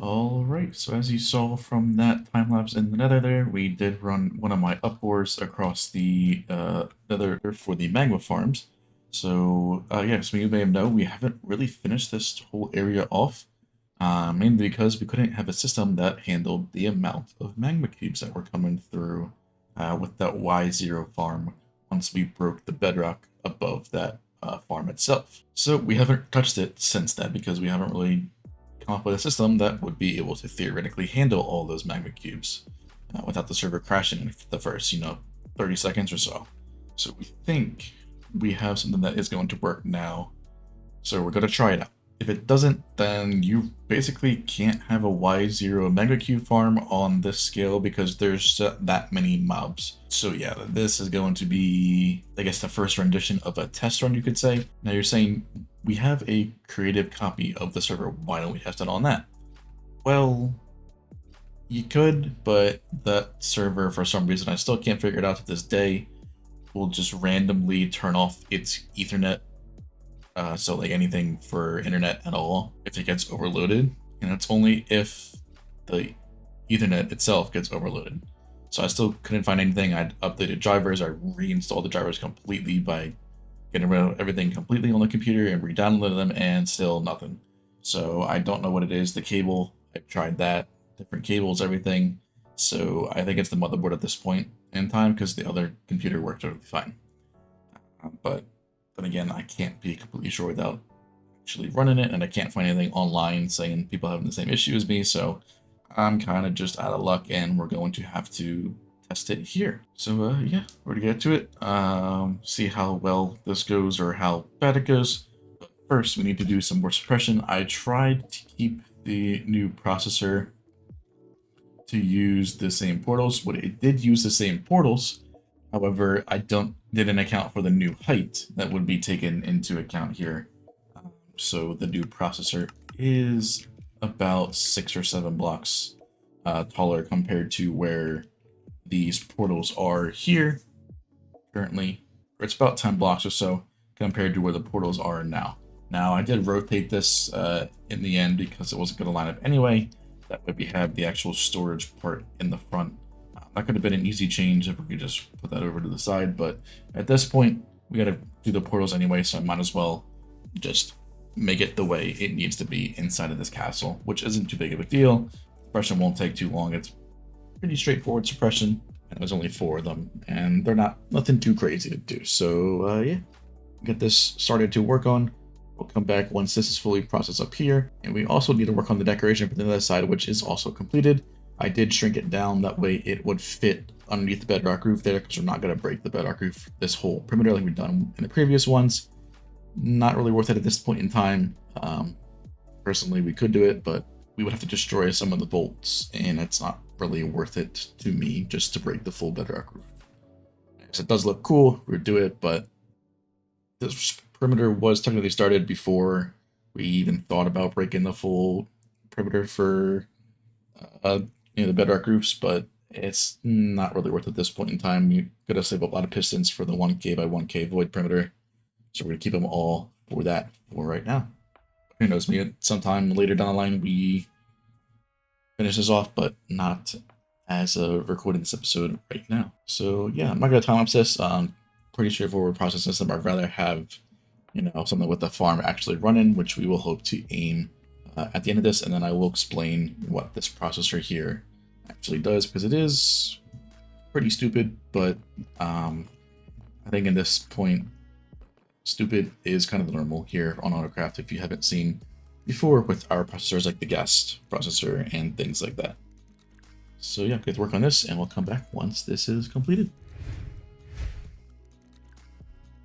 Alright, so as you saw from that time lapse in the nether there, we did run one of my upboards across the nether for the magma farms. So, yeah, so you may have known we haven't really finished this whole area off, mainly because we couldn't have a system that handled the amount of magma cubes that were coming through with that Y0 farm once we broke the bedrock above that farm itself. So we haven't touched it since then because we haven't really come up with a system that would be able to theoretically handle all those magma cubes without the server crashing in the first, 30 seconds or so. So we think we have something that is going to work now. So we're going to try it out. If it doesn't, then you basically can't have a Y0 Mega Cube farm on this scale because there's that many mobs. So yeah, this is going to be, I guess, the first rendition of a test run, you could say. Now you're saying, we have a creative copy of the server, why don't we test it on that? Well, you could, but that server, for some reason, I still can't figure it out to this day, will just randomly turn off its Ethernet. So like anything for internet at all, if it gets overloaded, and it's only if the Ethernet itself gets overloaded. So I still couldn't find anything. I'd updated drivers, I reinstalled the drivers completely by getting rid of everything completely on the computer and re-downloaded them, and still nothing. So I don't know what it is. The cable, I've tried that, different cables, everything. So I think it's the motherboard at this point in time because the other computer worked totally fine. But then again, I can't be completely sure without actually running it, and I can't find anything online saying people having the same issue as me, so I'm kind of just out of luck, and we're going to have to test it here. So yeah, we're gonna get to it, see how well this goes or how bad it goes. But first, we need to do some more suppression. I tried to keep the new processor to use the same portals. What it did use the same portals, however, I didn't account for the new height that would be taken into account here. So the new processor is about 6 or 7 blocks taller compared to where these portals are here currently. Or it's about 10 blocks or so compared to where the portals are now. Now, I did rotate this in the end because it wasn't going to line up anyway. That way we have the actual storage part in the front. That could have been an easy change if we could just put that over to the side, but at this point, we got to do the portals anyway, so I might as well just make it the way it needs to be inside of this castle, which isn't too big of a deal. Suppression won't take too long. It's pretty straightforward suppression, and there's only 4 of them, and they're nothing too crazy to do. So yeah, get this started to work on. We'll come back once this is fully processed up here, and we also need to work on the decoration for the other side, which is also completed. I did shrink it down, that way it would fit underneath the bedrock roof there, because we're not going to break the bedrock roof this whole perimeter like we've done in the previous ones. Not really worth it at this point in time. Personally, we could do it, but we would have to destroy some of the bolts, and it's not really worth it to me just to break the full bedrock roof. So it does look cool, we would do it, but this perimeter was technically started before we even thought about breaking the full perimeter for the bedrock roofs, but it's not really worth it at this point in time. You gotta save up a lot of pistons for the 1k by 1k void perimeter, so we're gonna keep them all for that for right now. Who knows, maybe sometime later down the line we finish this off, but not as a recording this episode right now. So yeah, I'm not gonna time lapse this. Pretty straightforward process system. I'd rather have something with the farm actually running, which we will hope to aim at the end of this, and then I will explain what this processor here actually does, because it is pretty stupid, but I think in this point, stupid is kind of the normal here on AutoCraft if you haven't seen before with our processors like the guest processor and things like that. So yeah, get to work on this, and we'll come back once this is completed.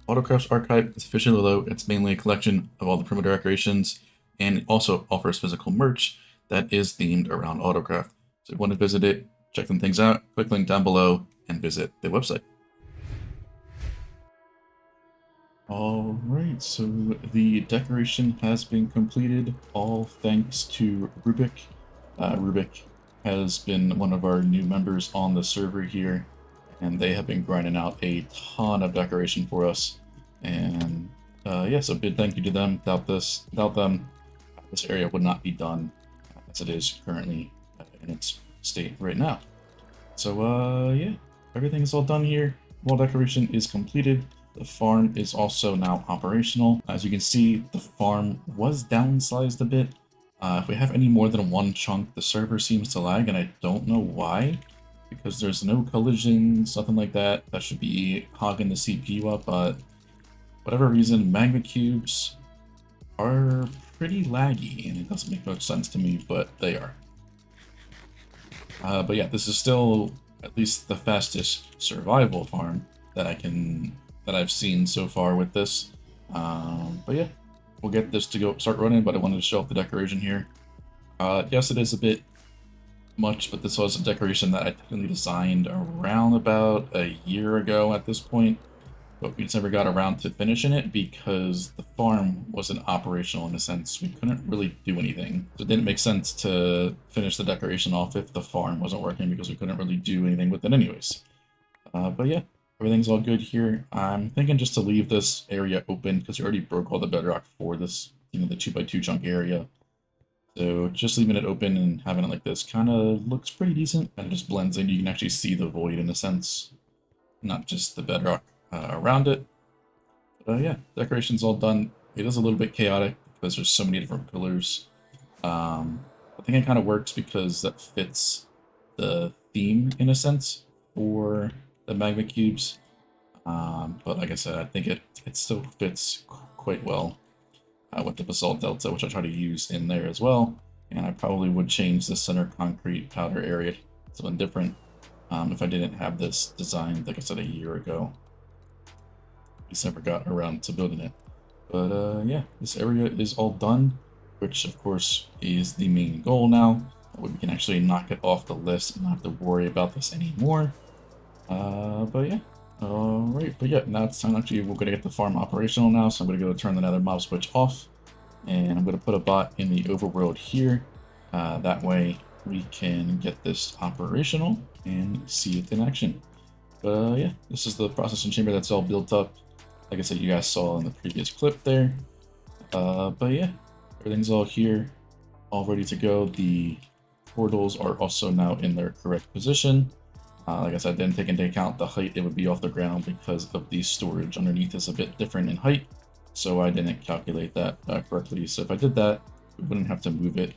AutoCraft's archive is officially low. It's mainly a collection of all the perimeter decorations, and it also offers physical merch that is themed around AutoCraft. So if you want to visit it, check them things out, click the link down below and visit the website. Alright, so the decoration has been completed, all thanks to Rubik. Rubik has been one of our new members on the server here, and they have been grinding out a ton of decoration for us. And yeah, so big thank you to them. Without them, this area would not be done as it is currently in its state right now. So yeah, everything is all done here. Wall decoration is completed. The farm is also now operational. As you can see, the farm was downsized a bit. If we have any more than one chunk, the server seems to lag, and I don't know why. Because there's no collisions, nothing like that. That should be hogging the CPU up, but whatever reason, magma cubes are pretty laggy, and it doesn't make much sense to me, but they are. But yeah, this is still at least the fastest survival farm that I've seen so far with this. But yeah, we'll get this to start running, but I wanted to show off the decoration here. Yes, it is a bit much, but this was a decoration that I technically designed around about a year ago at this point, but we just never got around to finishing it because the farm wasn't operational in a sense. We couldn't really do anything. So it didn't make sense to finish the decoration off if the farm wasn't working because we couldn't really do anything with it anyways. But yeah, everything's all good here. I'm thinking just to leave this area open because we already broke all the bedrock for this, the 2x2 chunk area. So just leaving it open and having it like this kind of looks pretty decent and it just blends in. You can actually see the void in a sense, not just the bedrock around it. But yeah, decoration's all done. It is a little bit chaotic because there's so many different pillars. I think it kind of works because that fits the theme in a sense for the magma cubes. But like I said, I think it still fits quite well. With the basalt delta, which I try to use in there as well, and I probably would change the center concrete powder area to something different if I didn't have this designed, like I said, a year ago. We just never got around to building it. But yeah, this area is all done, which of course is the main goal now. We can actually knock it off the list and not have to worry about this anymore. But yeah. Alright, but yeah, now it's time actually, we're going to get the farm operational now, so I'm going to go turn the nether mob switch off, and I'm going to put a bot in the overworld here, that way we can get this operational and see it in action. But yeah, this is the processing chamber that's all built up, like I said, you guys saw in the previous clip there. But yeah, everything's all here, all ready to go. The portals are also now in their correct position. Like I said, I didn't take into account the height it would be off the ground because of the storage underneath is a bit different in height, so I didn't calculate that correctly. So if I did that, we wouldn't have to move it.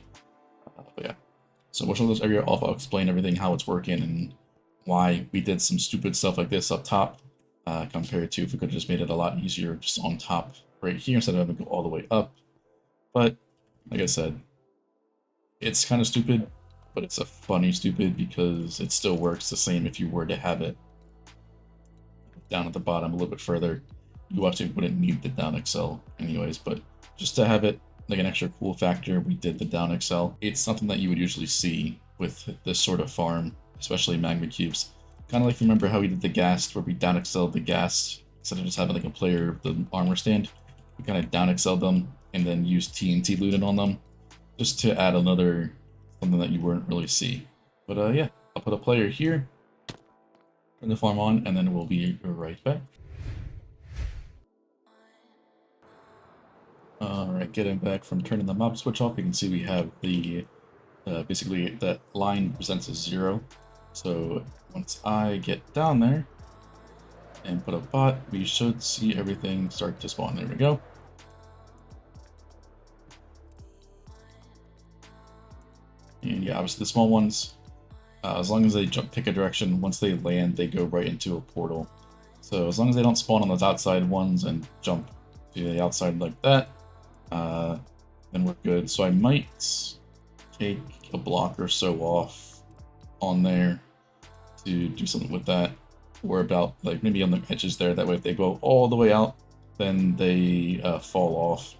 But yeah, so we'll show this area off. I'll explain everything, how it's working, and why we did some stupid stuff like this up top, compared to if we could have just made it a lot easier just on top right here instead of having to go all the way up. But like I said, it's kind of stupid. But it's a funny stupid because it still works the same if you were to have it down at the bottom a little bit further. You actually wouldn't need the down excel anyways, but just to have it like an extra cool factor, we did the down excel. It's something that you would usually see with this sort of farm, especially magma cubes. Kind of like, remember how we did the ghast, where we down excelled the ghast instead of just having like a player with the armor stand. We kind of down excelled them and then used TNT looting on them just to add another something that you wouldn't really see. But yeah, I'll put a player here, turn the farm on, and then we'll be right back. Alright, getting back from turning the mob switch off, you can see we have the, basically that line presents as 0. So once I get down there and put a bot, we should see everything start to spawn. There we go. And yeah, obviously the small ones, as long as they pick a direction, once they land, they go right into a portal. So as long as they don't spawn on those outside ones and jump to the outside like that, then we're good. So I might take a block or so off on there to do something with that, or about like maybe on the edges there. That way if they go all the way out, then they fall off.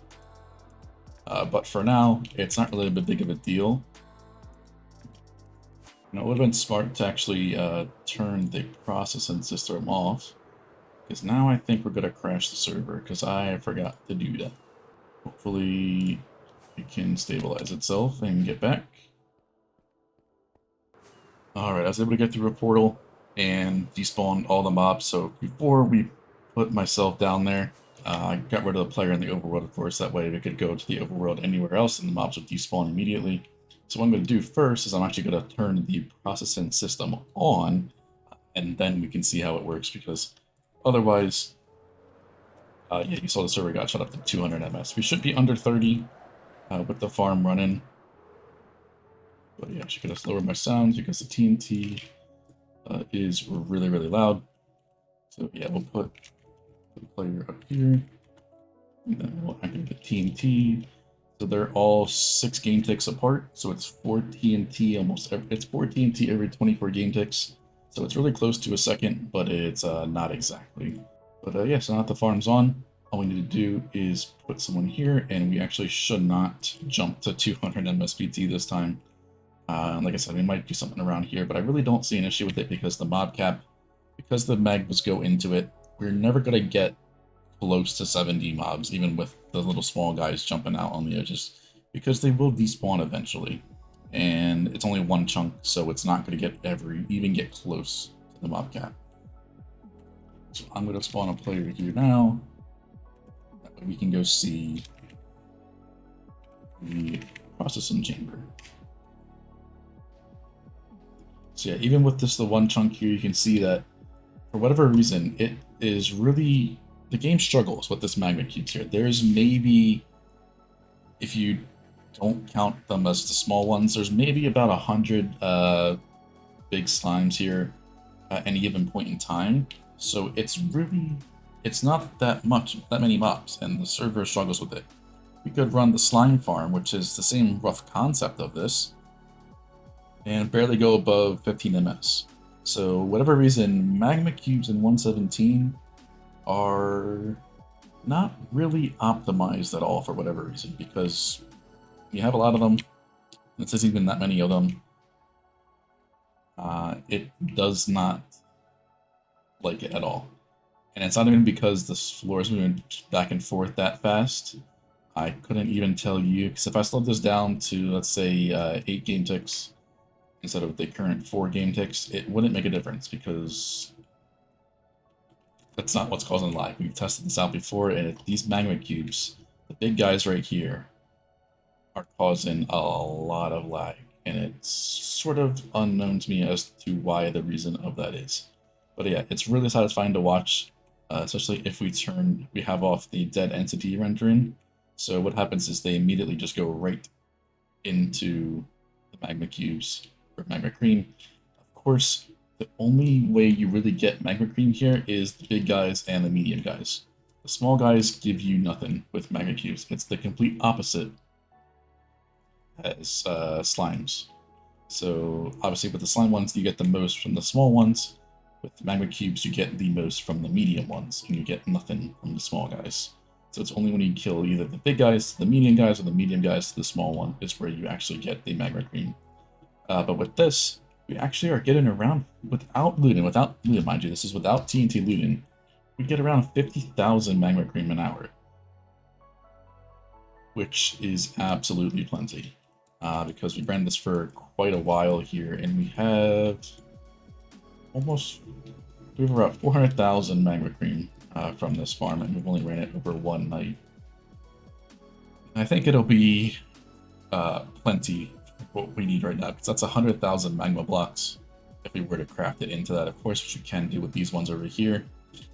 But for now, it's not really a big of a deal. Now, it would have been smart to actually turn the processing system off, because now I think we're going to crash the server, because I forgot to do that. Hopefully it can stabilize itself and get back. Alright, I was able to get through a portal and despawn all the mobs, so before we put myself down there, I got rid of the player in the overworld, of course, that way we could go to the overworld anywhere else and the mobs would despawn immediately. So what I'm going to do first is I'm actually going to turn the processing system on, and then we can see how it works, because otherwise, yeah, you saw the server got shut up to 200 ms. We should be under 30 with the farm running. But yeah, I should just lower my sounds because the TNT is really, really loud. So yeah, we'll put the player up here, and then we'll activate the TNT. So they're all 6 game ticks apart, so it's 4 TNT it's 4 TNT every 24 game ticks. So it's really close to a second, but it's not exactly. But yeah, so now that the farm's on, all we need to do is put someone here, and we actually should not jump to 200 MSBT this time. Like I said, we might do something around here, but I really don't see an issue with it because the mob cap, because the magmas go into it, we're never going to get close to 70 mobs, even with the little small guys jumping out on the edges, because they will despawn eventually. And it's only one chunk, so it's not going to even get close to the mob cap. So I'm going to spawn a player here now. That way we can go see the processing chamber. So yeah, even with just the one chunk here, you can see that for whatever reason, it is really, the game struggles with this magma cubes here. There's maybe, if you don't count them as the small ones, there's maybe about 100 big slimes here at any given point in time. So it's not that many mobs, and the server struggles with it. We could run the slime farm, which is the same rough concept of this, and barely go above 15 ms. So whatever reason, magma cubes in 117 are not really optimized at all for whatever reason, because you have a lot of them. It says even that many of them. It does not like it at all. And it's not even because the floor is moving back and forth that fast. I couldn't even tell you, because if I slowed this down to, let's say, 8 game ticks, instead of the current 4 game ticks, it wouldn't make a difference, because that's not what's causing lag. We've tested this out before, and these magma cubes, the big guys right here, are causing a lot of lag, and it's sort of unknown to me as to why the reason of that is. But yeah, it's really satisfying to watch, especially if we have off the dead entity rendering. So what happens is they immediately just go right into the magma cubes, or magma cream. Of course, the only way you really get magma cream here is the big guys and the medium guys. The small guys give you nothing with magma cubes. It's the complete opposite as slimes. So obviously with the slime ones, you get the most from the small ones. With the magma cubes, you get the most from the medium ones, and you get nothing from the small guys. So it's only when you kill either the big guys to the medium guys, or the medium guys to the small one, is where you actually get the magma cream. But with this, we actually are getting around, without looting, mind you, this is without TNT looting, we get around 50,000 magma cream an hour, which is absolutely plenty, because we ran this for quite a while here, and we have about 400,000 magma cream from this farm, and we've only ran it over one night. And I think it'll be plenty what we need right now, because that's 100,000 magma blocks if we were to craft it into that. Of course, which we can do with these ones over here.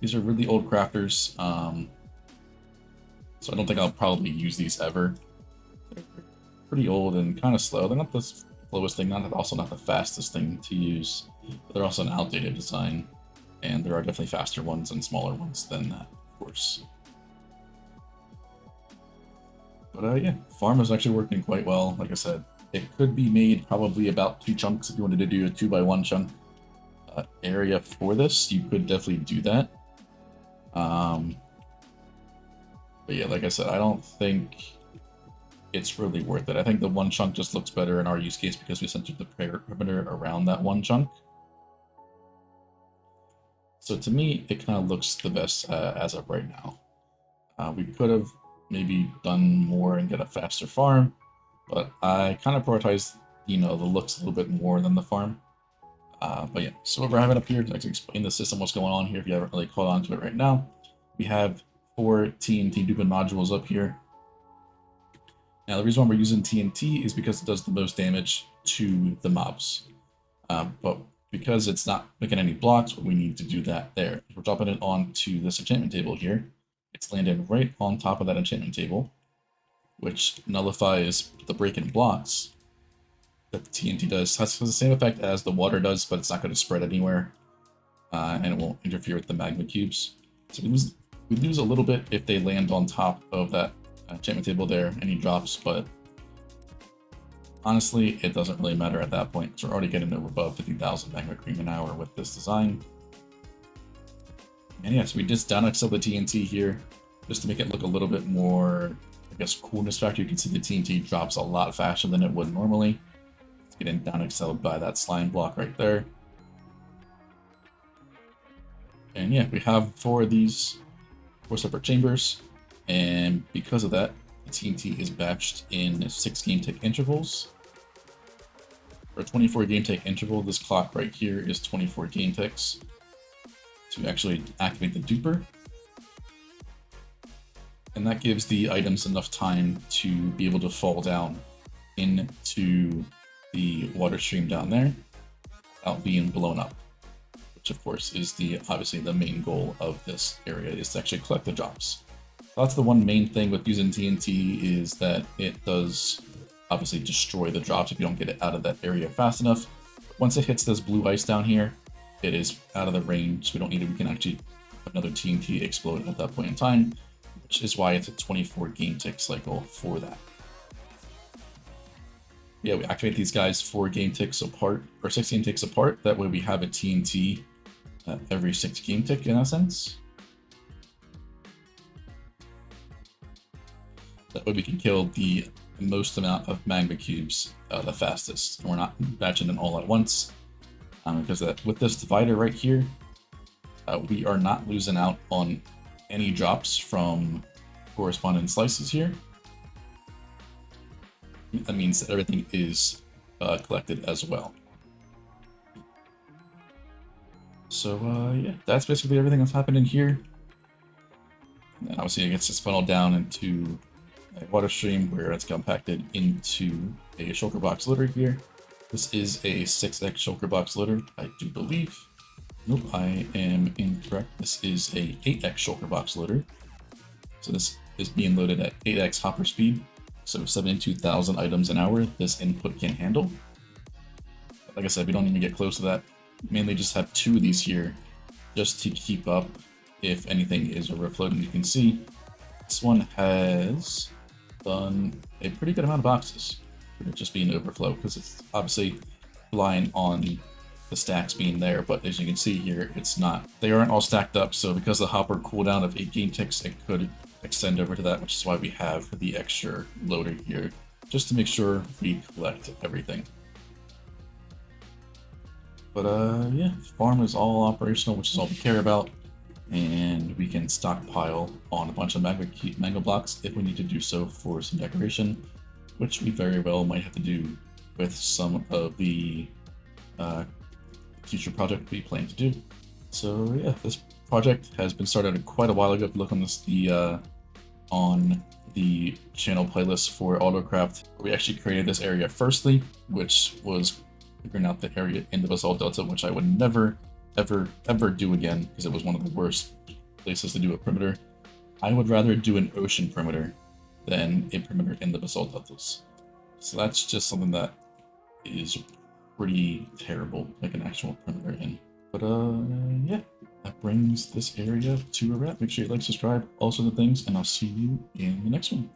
These are really old crafters, so I don't think I'll probably use these ever. They're pretty old and kind of slow. They're not the slowest thing, also not the fastest thing to use, but they're also an outdated design, and there are definitely faster ones and smaller ones than that, of course. But yeah, farm is actually working quite well. Like I said, it could be made probably about 2 chunks. If you wanted to do a 2x1 chunk area for this, you could definitely do that. But yeah, like I said, I don't think it's really worth it. I think the 1 chunk just looks better in our use case because we centered the perimeter around that 1 chunk. So to me, it kind of looks the best as of right now. We could have maybe done more and get a faster farm, but I kind of prioritized, the looks a little bit more than the farm. But yeah, so what we're having up here, to explain the system, what's going on here, if you haven't really caught on to it right now, we have 4 TNT Dupin modules up here. Now, the reason why we're using TNT is because it does the most damage to the mobs. But because it's not making any blocks, we need to do that there. We're dropping it onto this enchantment table here. It's landing right on top of that enchantment table, which nullifies the break-in blocks that the TNT does. Has the same effect as the water does, but it's not going to spread anywhere, and it won't interfere with the magma cubes. So we lose a little bit if they land on top of that enchantment table there, and he drops, but honestly, it doesn't really matter at that point, because we're already getting over above 50,000 magma cream an hour with this design. And yeah, so we just down excel the TNT here, just to make it look a little bit more, I guess, coolness factor. You can see the TNT drops a lot faster than it would normally. It's getting down excelled by that slime block right there. And yeah, we have four separate chambers, and because of that, the TNT is batched in 6 game tick intervals. For a 24 game tick interval, this clock right here is 24 game ticks to actually activate the duper. And that gives the items enough time to be able to fall down into the water stream down there without being blown up. Which of course is obviously the main goal of this area, is to actually collect the drops. That's the one main thing with using TNT, is that it does obviously destroy the drops if you don't get it out of that area fast enough. Once it hits this blue ice down here, it is out of the range, so we don't need it. We can actually have another TNT explode at that point in time, which is why it's a 24 game tick cycle for that. Yeah, we activate these guys 4 game ticks apart, or 6 game ticks apart. That way we have a TNT every 6 game tick in a sense. That way we can kill the most amount of magma cubes the fastest. And we're not batching them all at once. Because with this divider right here, we are not losing out on any drops from corresponding slices here. That means that everything is collected as well. So yeah, that's basically everything that's happening here. And then obviously it gets this funneled down into a water stream where it's compacted into a shulker box loader here. This is a 6x shulker box loader, I do believe. Nope, I am incorrect. This is a 8x shulker box loader. So this is being loaded at 8x hopper speed. So 72,000 items an hour this input can handle. Like I said, we don't even get close to that. Mainly just have 2 of these here just to keep up if anything is overflowed. And you can see this one has done a pretty good amount of boxes for just being overflow, because it's obviously relying on the stacks being there, but as you can see here, it's not. They aren't all stacked up, so because the hopper cooldown of 8 game ticks, it could extend over to that, which is why we have the extra loader here, just to make sure we collect everything. But yeah, the farm is all operational, which is all we care about, and we can stockpile on a bunch of magma blocks if we need to do so for some decoration, which we very well might have to do with some of the future project we plan to do. So yeah, this project has been started quite a while ago. If you look on on the channel playlist for AutoCraft, we actually created this area firstly, which was figuring out the area in the Basalt Delta, which I would never, ever do again, because it was one of the worst places to do a perimeter. I would rather do an ocean perimeter than a perimeter in the Basalt Deltas. So that's just something that is pretty terrible, like an actual perimeter in. But yeah, that brings this area to a wrap. Make sure you like, subscribe, all sorts of things, and I'll see you in the next one.